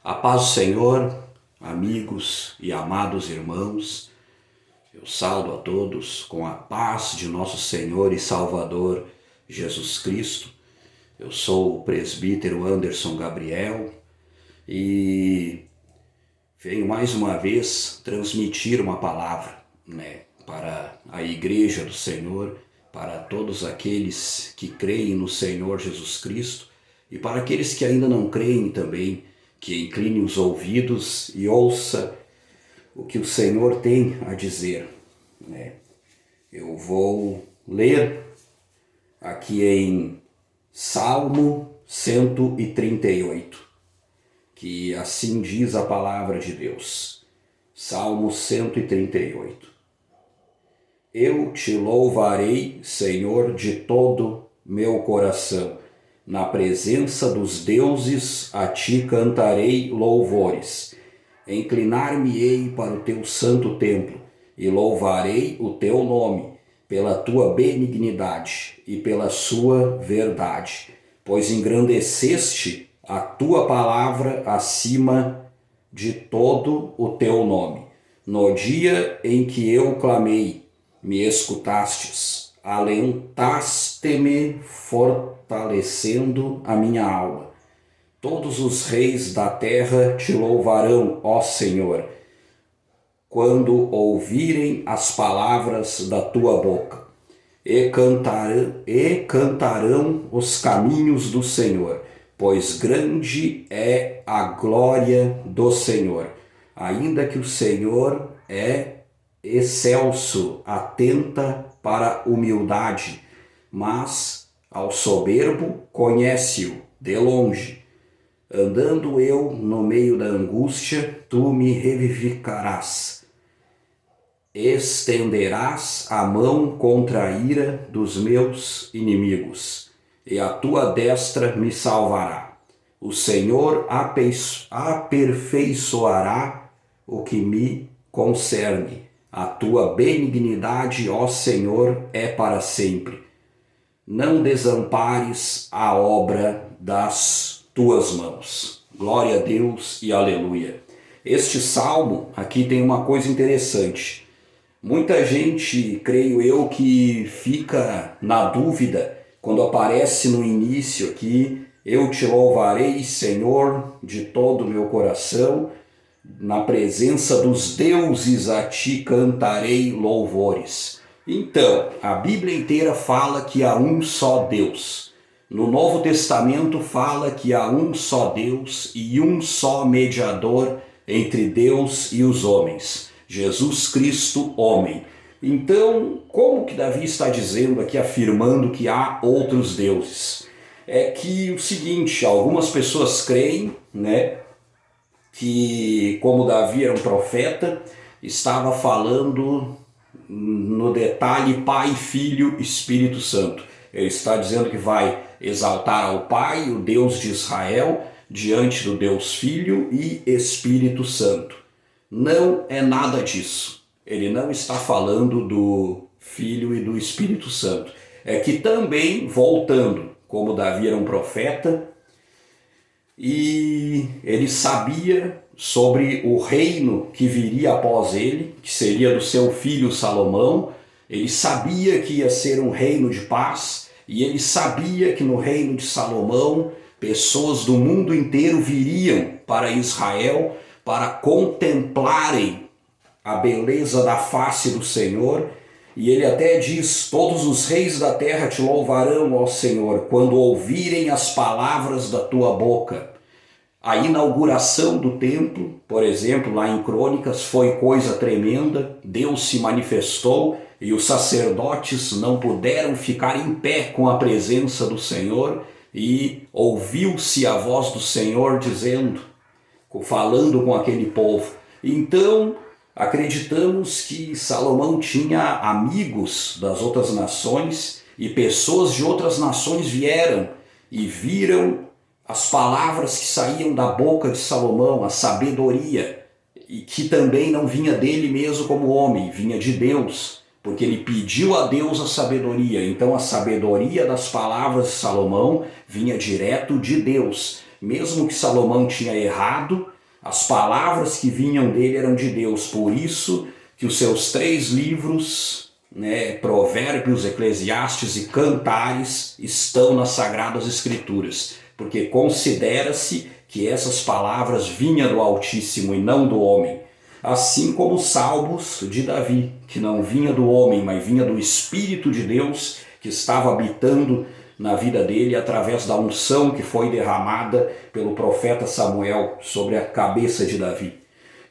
A paz do Senhor, amigos e amados irmãos, eu saúdo a todos com a paz de nosso Senhor e Salvador Jesus Cristo. Eu sou o presbítero Anderson Gabriel e venho mais uma vez transmitir uma palavra, para a Igreja do Senhor, para todos aqueles que creem no Senhor Jesus Cristo e para aqueles que ainda não creem também, que incline os ouvidos e ouça o que o Senhor tem a dizer. Eu vou ler aqui em Salmo 138, que assim diz a palavra de Deus. Salmo 138. Eu te louvarei, Senhor, de todo meu coração. Na presença dos deuses a ti cantarei louvores. Inclinar-me-ei para o teu santo templo e louvarei o teu nome pela tua benignidade e pela sua verdade, pois engrandeceste a tua palavra acima de todo o teu nome. No dia em que eu clamei, me escutastes, alentaste-me, fortalecendo a minha alma. Todos os reis da terra te louvarão, ó Senhor, quando ouvirem as palavras da tua boca, e cantarão os caminhos do Senhor, pois grande é a glória do Senhor. Ainda que o Senhor é excelso, atenta para a humildade, mas ao soberbo conhece-o de longe. Andando eu no meio da angústia, tu me revivificarás. Estenderás a mão contra a ira dos meus inimigos, e a tua destra me salvará. O Senhor aperfeiçoará o que me concerne. A tua benignidade, ó Senhor, é para sempre. Não desampares a obra das tuas mãos. Glória a Deus e aleluia. Este salmo aqui tem uma coisa interessante. Muita gente, creio eu, que fica na dúvida quando aparece no início aqui: eu te louvarei, Senhor, de todo o meu coração. Na presença dos deuses a ti cantarei louvores. Então, a Bíblia inteira fala que há um só Deus. No Novo Testamento fala que há um só Deus e um só mediador entre Deus e os homens, Jesus Cristo, homem. Então, como que Davi está dizendo aqui, afirmando que há outros deuses? É que o seguinte, algumas pessoas creem, que como Davi era um profeta, estava falando no detalhe Pai, Filho, Espírito Santo. Ele está dizendo que vai exaltar ao Pai, o Deus de Israel, diante do Deus Filho e Espírito Santo. Não é nada disso. Ele não está falando do Filho e do Espírito Santo. É que também, voltando, como Davi era um profeta, e ele sabia sobre o reino que viria após ele, que seria do seu filho Salomão. Ele sabia que ia ser um reino de paz, e ele sabia que no reino de Salomão pessoas do mundo inteiro viriam para Israel para contemplarem a beleza da face do Senhor. E ele até diz: todos os reis da terra te louvarão, ó Senhor, quando ouvirem as palavras da tua boca. A inauguração do templo, por exemplo, lá em Crônicas, foi coisa tremenda. Deus se manifestou e os sacerdotes não puderam ficar em pé com a presença do Senhor, e ouviu-se a voz do Senhor dizendo, falando com aquele povo. Então, acreditamos que Salomão tinha amigos das outras nações, e pessoas de outras nações vieram e viram as palavras que saíam da boca de Salomão, a sabedoria, e que também não vinha dele mesmo como homem, vinha de Deus, porque ele pediu a Deus a sabedoria. Então a sabedoria das palavras de Salomão vinha direto de Deus. mesmo que Salomão tinha errado, as palavras que vinham dele eram de Deus. Por isso que os seus 3 livros, Provérbios, Eclesiastes e Cantares, estão nas Sagradas Escrituras, porque considera-se que essas palavras vinham do Altíssimo e não do homem. Assim como os Salmos de Davi, que não vinha do homem, mas vinha do Espírito de Deus, que estava habitando na vida dele através da unção que foi derramada pelo profeta Samuel sobre a cabeça de Davi.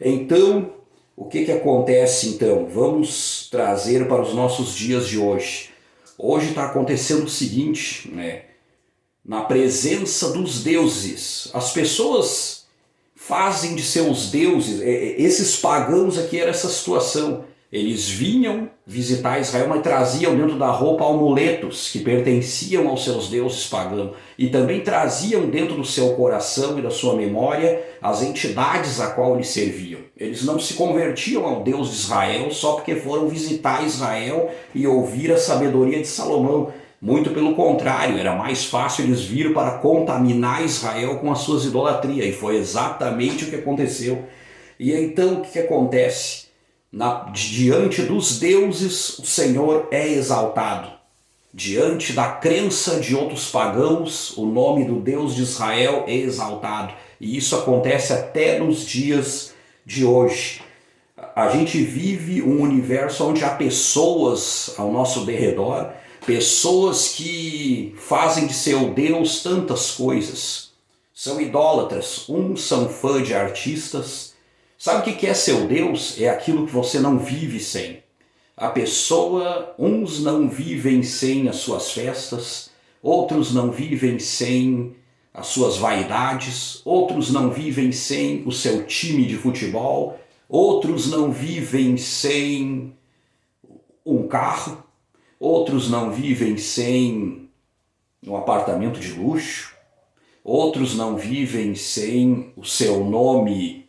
Então, o que acontece então? Vamos trazer para os nossos dias de hoje. Hoje está acontecendo o seguinte, na presença dos deuses, as pessoas fazem de seus deuses, esses pagãos aqui era essa situação. Eles vinham visitar Israel, mas traziam dentro da roupa amuletos que pertenciam aos seus deuses pagãos. E também traziam dentro do seu coração e da sua memória as entidades a qual eles serviam. Eles não se convertiam ao Deus de Israel só porque foram visitar Israel e ouvir a sabedoria de Salomão. Muito pelo contrário, era mais fácil eles vir para contaminar Israel com as suas idolatrias. E foi exatamente o que aconteceu. E então o que acontece? Diante dos deuses, o Senhor é exaltado. Diante da crença de outros pagãos, o nome do Deus de Israel é exaltado. E isso acontece até nos dias de hoje. A gente vive um universo onde há pessoas ao nosso derredor, pessoas que fazem de seu Deus tantas coisas. São idólatras, uns são fãs de artistas. Sabe o que é seu Deus? É aquilo que você não vive sem. Uns não vivem sem as suas festas, outros não vivem sem as suas vaidades, outros não vivem sem o seu time de futebol, outros não vivem sem um carro, outros não vivem sem um apartamento de luxo, outros não vivem sem o seu nome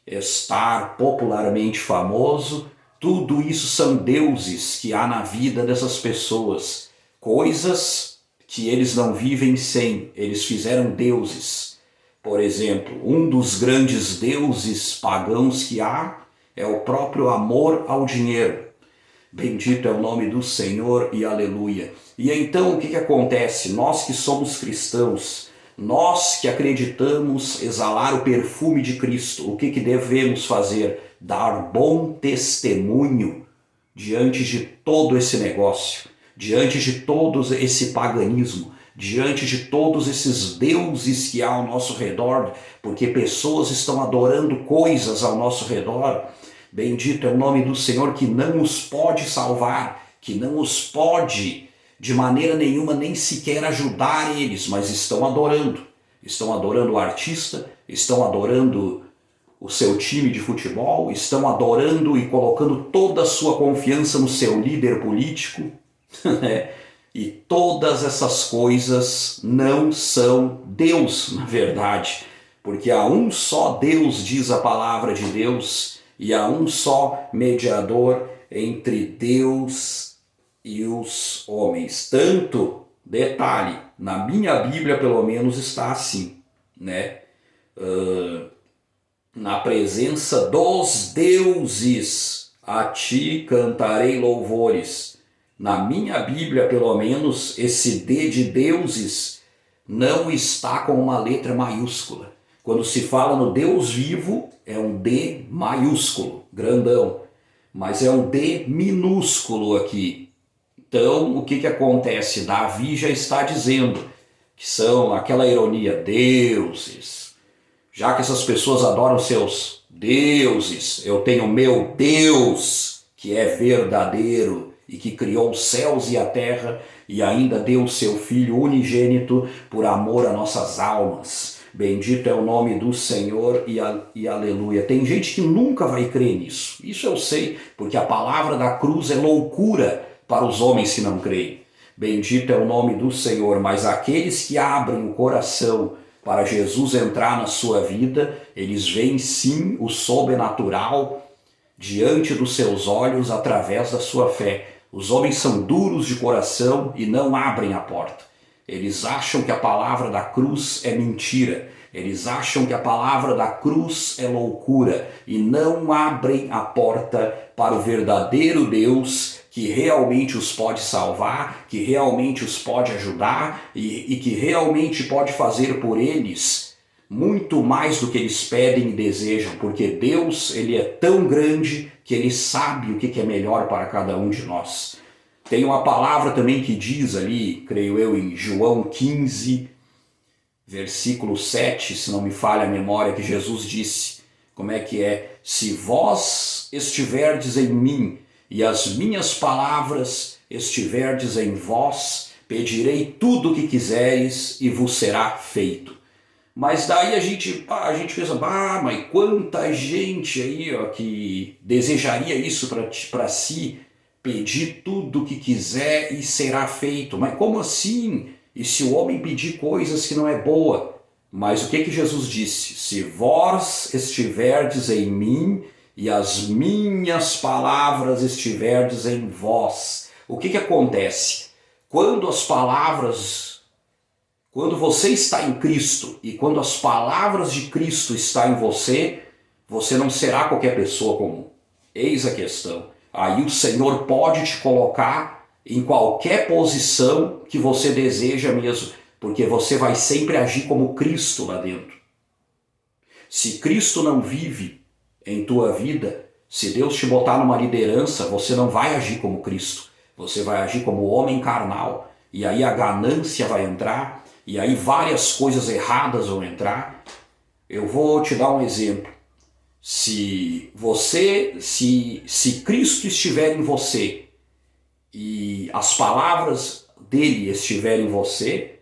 estar popularmente famoso. Tudo isso são deuses que há na vida dessas pessoas, coisas que eles não vivem sem, eles fizeram deuses. Por exemplo, um dos grandes deuses pagãos que há é o próprio amor ao dinheiro. Bendito é o nome do Senhor e aleluia. E então o que acontece? Nós que somos cristãos, nós que acreditamos exalar o perfume de Cristo, o que devemos fazer? Dar bom testemunho diante de todo esse negócio, diante de todo esse paganismo, diante de todos esses deuses que há ao nosso redor, porque pessoas estão adorando coisas ao nosso redor. Bendito é o nome do Senhor, que não os pode salvar, que não os pode de maneira nenhuma nem sequer ajudar eles, mas estão adorando. Estão adorando o artista, estão adorando o seu time de futebol, estão adorando e colocando toda a sua confiança no seu líder político. E todas essas coisas não são Deus, na verdade, porque há um só Deus, diz a palavra de Deus, e há um só mediador entre Deus e os homens. Tanto, detalhe, na minha Bíblia pelo menos está assim, na presença dos deuses, a ti cantarei louvores. Na minha Bíblia, pelo menos, esse D de deuses não está com uma letra maiúscula. Quando se fala no Deus vivo, é um D maiúsculo, grandão. Mas é um D minúsculo aqui. Então, o que acontece? Davi já está dizendo que são aquela ironia, deuses. Já que essas pessoas adoram seus deuses, eu tenho meu Deus, que é verdadeiro e que criou os céus e a terra e ainda deu o seu Filho unigênito por amor a nossas almas. Bendito é o nome do Senhor e aleluia. Tem gente que nunca vai crer nisso. Isso eu sei, porque a palavra da cruz é loucura para os homens que não creem. Bendito é o nome do Senhor, mas aqueles que abrem o coração para Jesus entrar na sua vida, eles veem sim o sobrenatural diante dos seus olhos através da sua fé. Os homens são duros de coração e não abrem a porta. Eles acham que a palavra da cruz é mentira. Eles acham que a palavra da cruz é loucura e não abrem a porta para o verdadeiro Deus que realmente os pode salvar, que realmente os pode ajudar e que realmente pode fazer por eles muito mais do que eles pedem e desejam, porque Deus, ele é tão grande que ele sabe o que é melhor para cada um de nós. Tem uma palavra também que diz ali, creio eu, em João 15, versículo 7, se não me falha a memória, que Jesus disse, como é que é? Se vós estiverdes em mim e as minhas palavras estiverdes em vós, pedirei tudo o que quiseres e vos será feito. Mas daí a gente pensa, mas quanta gente aí ó, que desejaria isso para si, pedir tudo o que quiser e será feito. Mas como assim? E se o homem pedir coisas que não é boa? Mas o que Jesus disse? Se vós estiverdes em mim e as minhas palavras estiverdes em vós. O que acontece? Quando você está em Cristo e quando as palavras de Cristo estão em você, você não será qualquer pessoa comum. Eis a questão. Aí o Senhor pode te colocar em qualquer posição que você deseja mesmo, porque você vai sempre agir como Cristo lá dentro. Se Cristo não vive em tua vida, se Deus te botar numa liderança, você não vai agir como Cristo. Você vai agir como homem carnal. E aí a ganância vai entrar, e aí várias coisas erradas vão entrar. Eu vou te dar um exemplo. Se Cristo estiver em você e as palavras dele estiverem em você,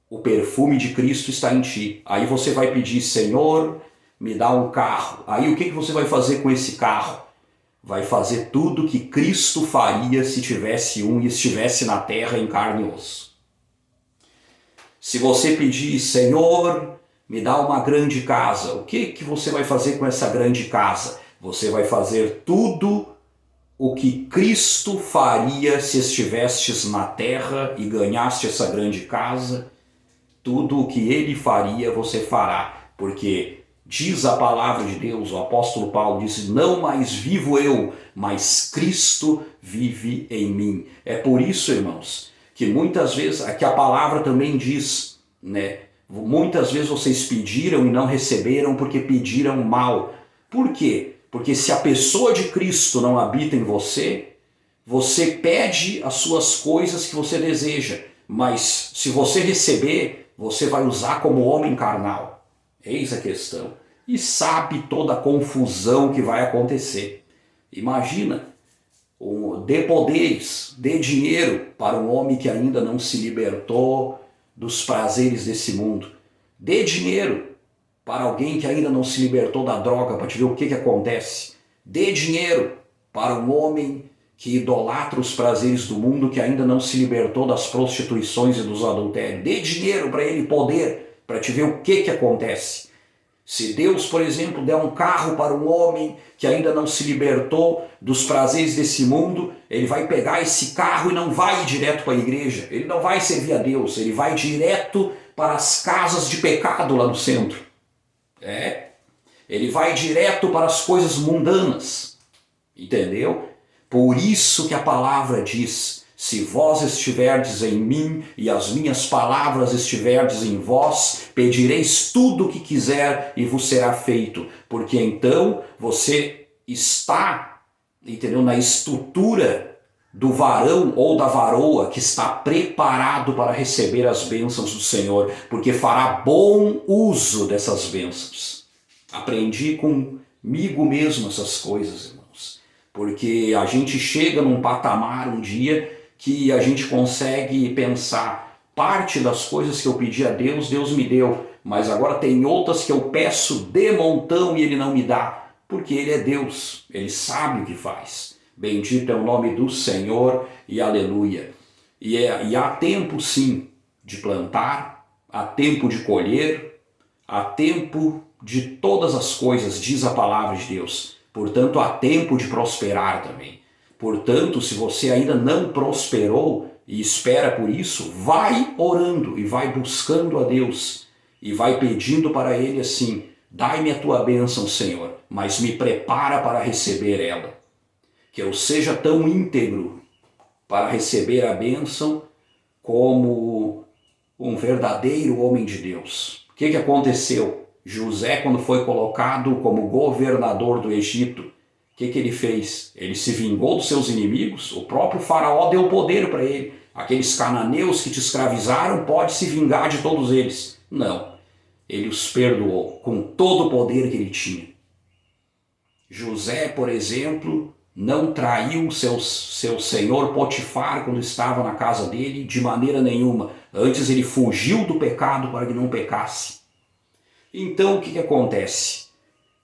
o perfume de Cristo está em ti. Aí você vai pedir, Senhor, me dá um carro. Aí o que você vai fazer com esse carro? Vai fazer tudo que Cristo faria se tivesse um e estivesse na terra em carne e osso. Se você pedir, Senhor, me dá uma grande casa, o que você vai fazer com essa grande casa? Você vai fazer tudo o que Cristo faria se estivestes na terra e ganhaste essa grande casa. Tudo o que ele faria, você fará, porque diz a palavra de Deus, o apóstolo Paulo disse, não mais vivo eu, mas Cristo vive em mim. É por isso, irmãos, que muitas vezes, aqui a palavra também diz, né? Muitas vezes vocês pediram e não receberam porque pediram mal. Por quê? Porque se a pessoa de Cristo não habita em você, você pede as suas coisas que você deseja, mas se você receber, você vai usar como homem carnal. Eis a questão. E sabe toda a confusão que vai acontecer. Imagina, dê poderes, dê dinheiro para um homem que ainda não se libertou dos prazeres desse mundo. Dê dinheiro para alguém que ainda não se libertou da droga, para te ver o que acontece. Dê dinheiro para um homem que idolatra os prazeres do mundo, que ainda não se libertou das prostituições e dos adultérios. Dê dinheiro para ele, poder, para te ver o que acontece. Se Deus, por exemplo, der um carro para um homem que ainda não se libertou dos prazeres desse mundo, ele vai pegar esse carro e não vai ir direto para a igreja. Ele não vai servir a Deus, ele vai direto para as casas de pecado lá no centro. Ele vai direto para as coisas mundanas. Entendeu? Por isso que a palavra diz, se vós estiverdes em mim e as minhas palavras estiverdes em vós, pedireis tudo o que quiser e vos será feito. Porque então você está, entendeu, na estrutura do varão ou da varoa que está preparado para receber as bênçãos do Senhor, porque fará bom uso dessas bênçãos. Aprendi comigo mesmo essas coisas, irmãos. Porque a gente chega num patamar um dia que a gente consegue pensar, parte das coisas que eu pedi a Deus, Deus me deu, mas agora tem outras que eu peço de montão e Ele não me dá, porque Ele é Deus, Ele sabe o que faz. Bendito é o nome do Senhor e aleluia. E há tempo sim de plantar, há tempo de colher, há tempo de todas as coisas, diz a palavra de Deus. Portanto, há tempo de prosperar também. Portanto, se você ainda não prosperou e espera por isso, vai orando e vai buscando a Deus. e vai pedindo para ele assim: dai-me a tua bênção, Senhor, mas me prepara para receber ela. Que eu seja tão íntegro para receber a bênção como um verdadeiro homem de Deus. O que aconteceu? José, quando foi colocado como governador do Egito, o que ele fez? Ele se vingou dos seus inimigos. O próprio faraó deu poder para ele. Aqueles cananeus que te escravizaram, pode se vingar de todos eles. Não. Ele os perdoou com todo o poder que ele tinha. José, por exemplo, não traiu seu senhor Potifar quando estava na casa dele de maneira nenhuma. Antes ele fugiu do pecado para que não pecasse. Então o que acontece?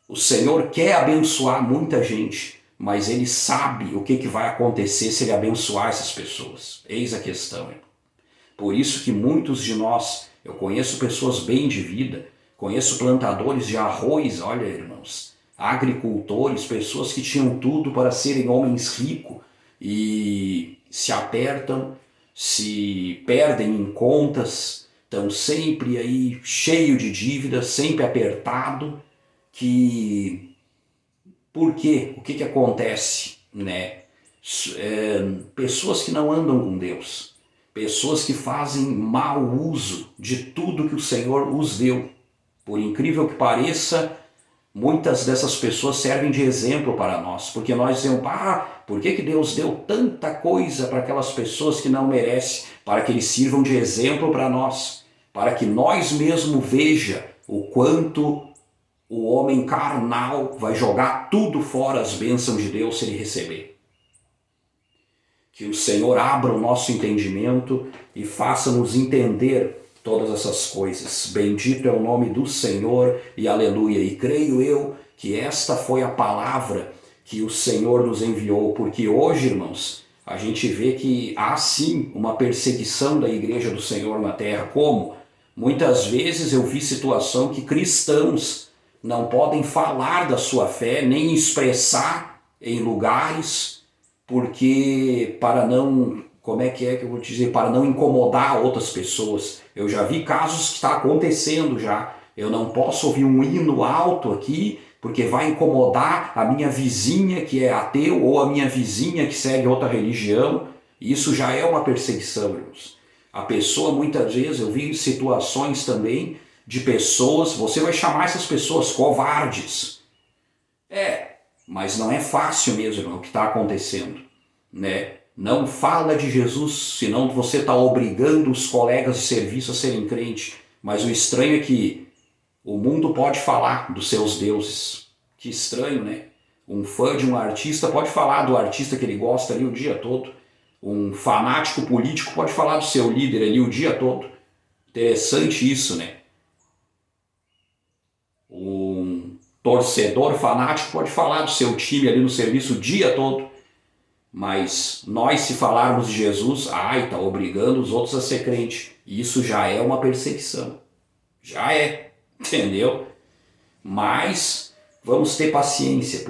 O Senhor quer abençoar muita gente, mas ele sabe o que vai acontecer se ele abençoar essas pessoas. Eis a questão. Por isso que muitos de nós, eu conheço pessoas bem de vida, conheço plantadores de arroz, olha irmãos, agricultores, pessoas que tinham tudo para serem homens ricos e se apertam, se perdem em contas, estão sempre aí cheio de dívidas, sempre apertado. Por quê? O que acontece, né? Pessoas que não andam com Deus, pessoas que fazem mau uso de tudo que o Senhor os deu. Por incrível que pareça, muitas dessas pessoas servem de exemplo para nós, porque nós dizemos: por que Deus deu tanta coisa para aquelas pessoas que não merecem? Para que eles sirvam de exemplo para nós, para que nós mesmos veja o quanto o homem carnal vai jogar tudo fora as bênçãos de Deus se ele receber. Que o Senhor abra o nosso entendimento e faça-nos entender todas essas coisas. Bendito é o nome do Senhor e aleluia. E creio eu que esta foi a palavra que o Senhor nos enviou, porque hoje, irmãos, a gente vê que há sim uma perseguição da igreja do Senhor na terra. Como? Muitas vezes eu vi situação que cristãos não podem falar da sua fé, nem expressar em lugares, porque para não, que eu vou te dizer, para não incomodar outras pessoas. Eu já vi casos que está acontecendo já. Eu não posso ouvir um hino alto aqui, porque vai incomodar a minha vizinha que é ateu ou a minha vizinha que segue outra religião. Isso já é uma perseguição, irmãos. A pessoa, muitas vezes, eu vi situações também de pessoas, você vai chamar essas pessoas covardes. Mas não é fácil mesmo, irmão, o que está acontecendo, né? Não fala de Jesus, senão você está obrigando os colegas de serviço a serem crentes. Mas o estranho é que o mundo pode falar dos seus deuses. Que estranho, né? Um fã de um artista pode falar do artista que ele gosta ali o dia todo. Um fanático político pode falar do seu líder ali o dia todo. Interessante isso, né? Um torcedor fanático pode falar do seu time ali no serviço o dia todo. Mas nós, se falarmos de Jesus, está obrigando os outros a ser crente. Isso já é uma perseguição. Já é, entendeu? Mas vamos ter paciência,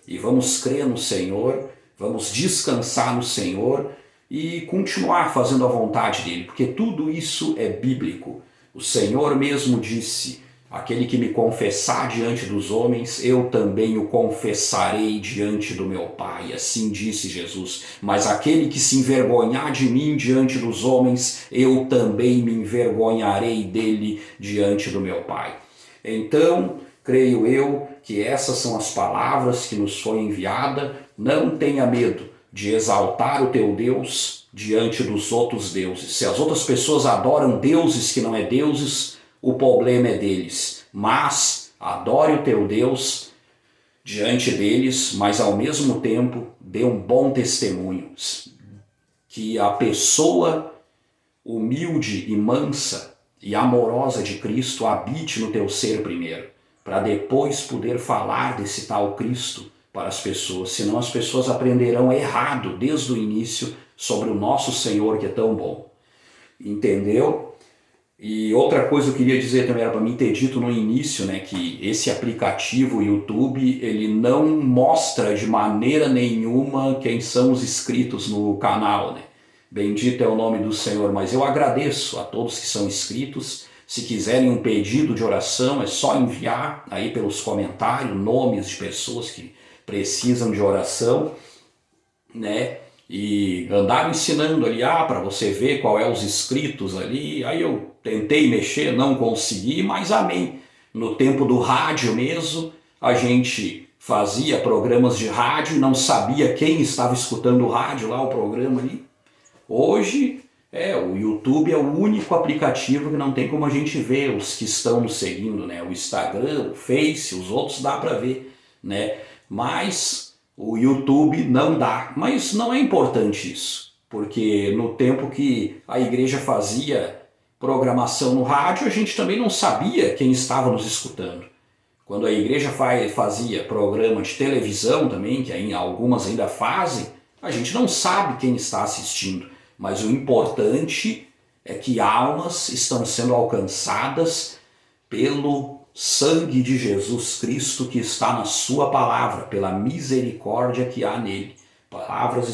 e vamos crer no Senhor, vamos descansar no Senhor e continuar fazendo a vontade dele, porque tudo isso é bíblico. O Senhor mesmo disse: aquele que me confessar diante dos homens, eu também o confessarei diante do meu Pai. Assim disse Jesus. Mas aquele que se envergonhar de mim diante dos homens, eu também me envergonharei dele diante do meu Pai. Então, creio eu que essas são as palavras que nos foi enviada. Não tenha medo de exaltar o teu Deus diante dos outros deuses. Se as outras pessoas adoram deuses que não é deuses, o problema é deles. Mas adore o teu Deus diante deles, mas ao mesmo tempo dê um bom testemunho. Que a pessoa humilde e mansa e amorosa de Cristo habite no teu ser primeiro, para depois poder falar desse tal Cristo para as pessoas. Senão as pessoas aprenderão errado desde o início sobre o nosso Senhor que é tão bom. Entendeu? E outra coisa que eu queria dizer também era para mim ter dito no início, né, que esse aplicativo YouTube, ele não mostra de maneira nenhuma quem são os inscritos no canal, né? Bendito é o nome do Senhor, mas eu agradeço a todos que são inscritos. Se quiserem um pedido de oração, é só enviar aí pelos comentários nomes de pessoas que precisam de oração, né? E andaram ensinando ali, para você ver qual é os inscritos ali. Aí eu tentei mexer, não consegui, mas amém. No tempo do rádio mesmo, a gente fazia programas de rádio e não sabia quem estava escutando o rádio lá, o programa ali. Hoje, o YouTube é o único aplicativo que não tem como a gente ver os que estão nos seguindo, né? O Instagram, o Face, os outros dá para ver, né? Mas o YouTube não dá. Mas não é importante isso, porque no tempo que a igreja fazia programação no rádio, a gente também não sabia quem estava nos escutando. Quando a igreja fazia programa de televisão também, que algumas ainda fazem, a gente não sabe quem está assistindo. Mas o importante é que almas estão sendo alcançadas pelo sangue de Jesus Cristo que está na sua palavra, pela misericórdia que há nele. Almas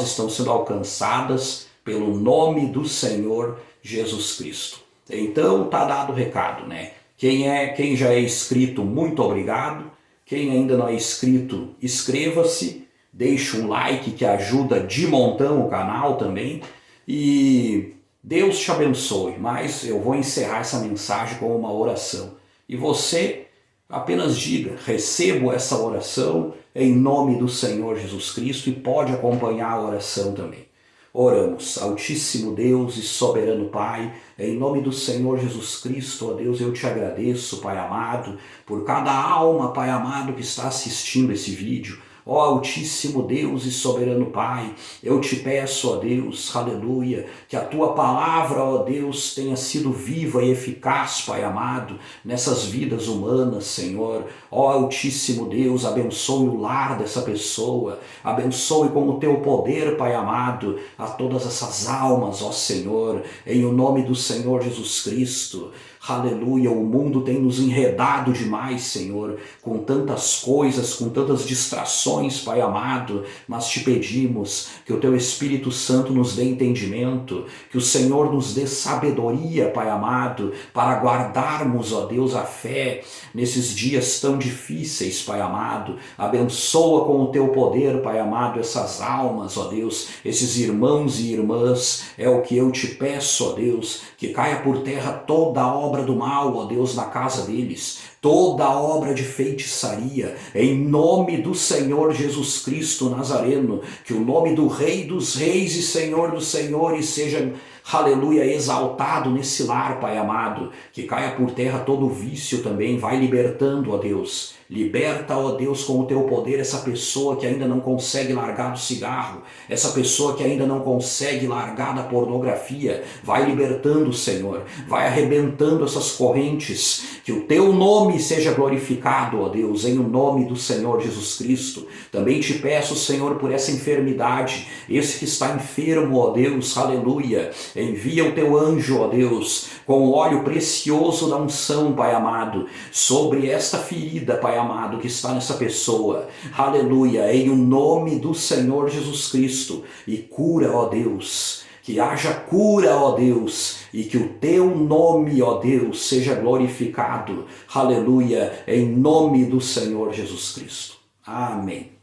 estão sendo alcançadas pelo nome do Senhor Jesus Cristo. Então tá dado o recado, né? Quem já é inscrito, muito obrigado. Quem ainda não é inscrito, inscreva-se. Deixe um like que ajuda de montão o canal também. E Deus te abençoe. Mas eu vou encerrar essa mensagem com uma oração. E você apenas diga, recebo essa oração em nome do Senhor Jesus Cristo, e pode acompanhar a oração também. Oramos. Altíssimo Deus e soberano Pai, em nome do Senhor Jesus Cristo, ó Deus, eu te agradeço, Pai amado, por cada alma, Pai amado, que está assistindo esse vídeo. Ó Altíssimo Deus e soberano Pai, eu te peço, ó Deus, aleluia, que a tua palavra, ó Deus, tenha sido viva e eficaz, Pai amado, nessas vidas humanas, Senhor. Ó Altíssimo Deus, abençoe o lar dessa pessoa, abençoe com o teu poder, Pai amado, a todas essas almas, ó Senhor, em o nome do Senhor Jesus Cristo. Aleluia, o mundo tem nos enredado demais, Senhor, com tantas coisas, com tantas distrações, Pai amado, mas te pedimos que o teu Espírito Santo nos dê entendimento, que o Senhor nos dê sabedoria, Pai amado, para guardarmos, ó Deus, a fé nesses dias tão difíceis, Pai amado. Abençoa com o teu poder, Pai amado, essas almas, ó Deus, esses irmãos e irmãs, é o que eu te peço, ó Deus, que caia por terra toda a obra do mal, ó Deus, na casa deles, toda a obra de feitiçaria, em nome do Senhor Jesus Cristo Nazareno, que o nome do Rei dos Reis e Senhor dos Senhores seja, aleluia, exaltado nesse lar, Pai amado, que caia por terra todo vício também, vai libertando, ó Deus. Liberta, ó Deus, com o teu poder essa pessoa que ainda não consegue largar do cigarro, essa pessoa que ainda não consegue largar da pornografia. Vai libertando, Senhor, vai arrebentando essas correntes, que o teu nome seja glorificado, ó Deus, em o nome do Senhor Jesus Cristo. Também te peço, Senhor, por essa enfermidade, esse que está enfermo, ó Deus, aleluia, envia o teu anjo, ó Deus, com o óleo precioso da unção, Pai amado, sobre esta ferida, Pai amado, que está nessa pessoa, aleluia, em o nome do Senhor Jesus Cristo, e cura, ó Deus, que haja cura, ó Deus, e que o teu nome, ó Deus, seja glorificado, aleluia, em nome do Senhor Jesus Cristo. Amém.